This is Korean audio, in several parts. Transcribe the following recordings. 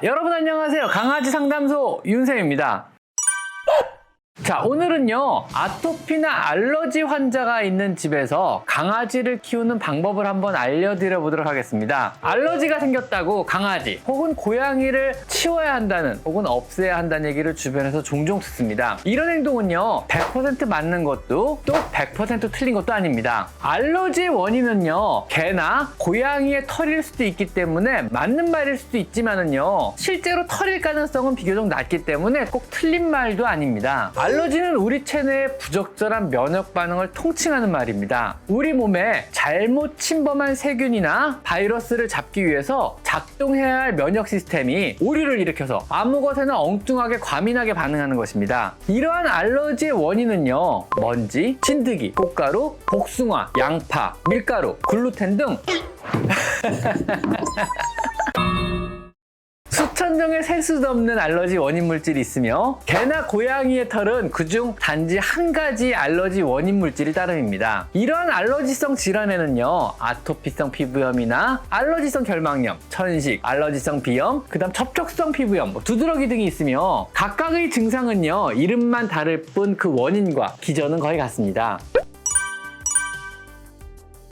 여러분 안녕하세요. 강아지 상담소 윤쌤입니다. 자, 오늘은요, 아토피나 알러지 환자가 있는 집에서 강아지를 키우는 방법을 한번 알려드려 보도록 하겠습니다. 알러지가 생겼다고 강아지 혹은 고양이를 치워야 한다는 혹은 없애야 한다는 얘기를 주변에서 종종 듣습니다. 이런 행동은요, 100% 맞는 것도 또 100% 틀린 것도 아닙니다. 알러지의 원인은요, 개나 고양이의 털일 수도 있기 때문에 맞는 말일 수도 있지만은요, 실제로 털일 가능성은 비교적 낮기 때문에 꼭 틀린 말도 아닙니다. 알러지는 우리 체내의 부적절한 면역 반응을 통칭하는 말입니다. 우리 몸에 잘못 침범한 세균이나 바이러스를 잡기 위해서 작동해야 할 면역 시스템이 오류를 일으켜서 아무 것에나 엉뚱하게 과민하게 반응하는 것입니다. 이러한 알러지의 원인은요, 먼지, 진드기, 꽃가루, 복숭아, 양파, 밀가루, 글루텐 등 수천 종의 셀 수도 없는 알러지 원인 물질이 있으며 개나 고양이의 털은 그중 단지 한 가지 알러지 원인 물질이 따름입니다. 이러한 알러지성 질환에는요, 아토피성 피부염이나 알러지성 결막염, 천식, 알러지성 비염, 그다음 접촉성 피부염, 두드러기 등이 있으며 각각의 증상은요, 이름만 다를 뿐 그 원인과 기전은 거의 같습니다.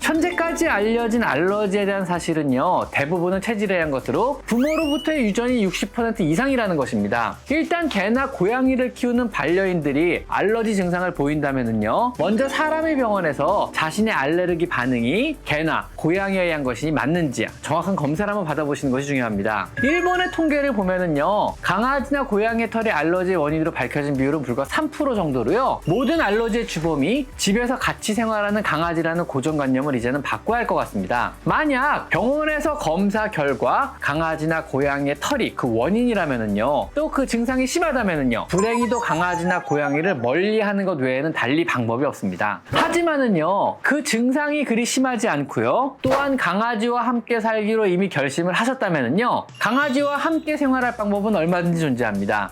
현재까지 알려진 알러지에 대한 사실은요, 대부분은 체질에 의한 것으로 부모로부터의 유전이 60% 이상이라는 것입니다. 일단 개나 고양이를 키우는 반려인들이 알러지 증상을 보인다면요, 먼저 사람의 병원에서 자신의 알레르기 반응이 개나 고양이에 의한 것이 맞는지 정확한 검사를 한번 받아보시는 것이 중요합니다. 일본의 통계를 보면은요, 강아지나 고양이의 털이 알러지의 원인으로 밝혀진 비율은 불과 3% 정도로요, 모든 알러지의 주범이 집에서 같이 생활하는 강아지라는 고정관념을 이제는 바꿔야 할 것 같습니다. 만약 병원에서 검사 결과 강아지나 고양이의 털이 그 원인이라면은요, 또 그 증상이 심하다면은요, 불행히도 강아지나 고양이를 멀리하는 것 외에는 달리 방법이 없습니다. 하지만은요, 그 증상이 그리 심하지 않고요, 또한 강아지와 함께 살기로 이미 결심을 하셨다면은요, 강아지와 함께 생활할 방법은 얼마든지 존재합니다.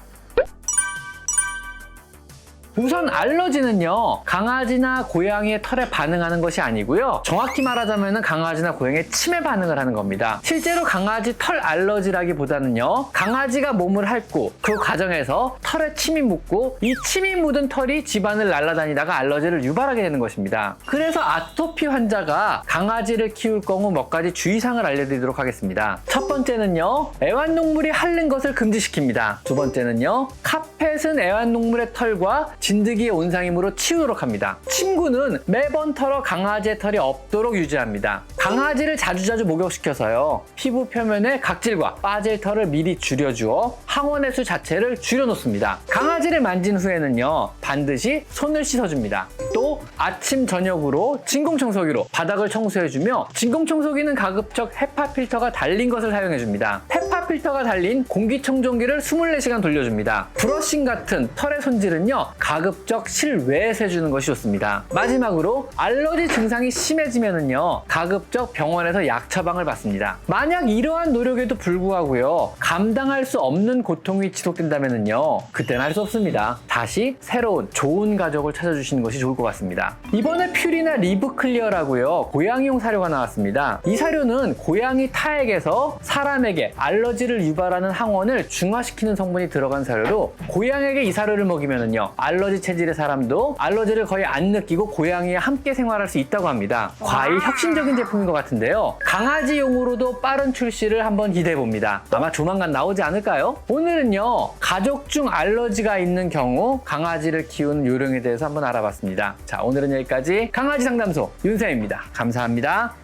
우선 알러지는요, 강아지나 고양이의 털에 반응하는 것이 아니고요, 정확히 말하자면 강아지나 고양이의 침에 반응을 하는 겁니다. 실제로 강아지 털 알러지라기보다는요, 강아지가 몸을 핥고 그 과정에서 털에 침이 묻고 이 침이 묻은 털이 집안을 날아다니다가 알러지를 유발하게 되는 것입니다. 그래서 아토피 환자가 강아지를 키울 경우 몇 가지 주의사항을 알려드리도록 하겠습니다. 첫 번째는요, 애완동물이 핥는 것을 금지시킵니다. 두 번째는요, 카펫은 애완동물의 털과 진드기의 온상이므로 치우도록 합니다. 침구는 매번 털어 강아지의 털이 없도록 유지합니다. 강아지를 자주자주 목욕시켜서요, 피부 표면의 각질과 빠질 털을 미리 줄여주어 항원의 수 자체를 줄여놓습니다. 강아지를 만진 후에는요, 반드시 손을 씻어줍니다. 또 아침 저녁으로 진공청소기로 바닥을 청소해주며, 진공청소기는 가급적 헤파 필터가 달린 것을 사용해줍니다. 헤파 필터가 달린 공기청정기를 24시간 돌려줍니다. 브러싱 같은 털의 손질은요, 가급적 실외에서 해주는 것이 좋습니다. 마지막으로 알러지 증상이 심해지면은요, 가급적 병원에서 약 처방을 받습니다. 만약 이러한 노력에도 불구하고요, 감당할 수 없는 고통이 지속된다면은요, 그때는 할 수 없습니다. 다시 새로운 좋은 가족을 찾아주시는 것이 좋을 것 같습니다. 이번에 퓨리나 리브 클리어라고요, 고양이용 사료가 나왔습니다. 이 사료는 고양이 타액에서 사람에게 알러지를 유발하는 항원을 중화시키는 성분이 들어간 사료로, 고양이에게 이 사료를 먹이면은요, 알러지 체질의 사람도 알러지를 거의 안 느끼고 고양이와 함께 생활할 수 있다고 합니다. 과히 혁신적인 제품인 것 같은데요, 강아지용으로도 빠른 출시를 한번 기대해 봅니다. 아마 조만간 나오지 않을까요? 오늘은요, 가족 중 알러지가 있는 경우 강아지를 키우는 요령에 대해서 한번 알아봤습니다. 자, 오늘은 여기까지 강아지 상담소 윤쌤입니다. 감사합니다.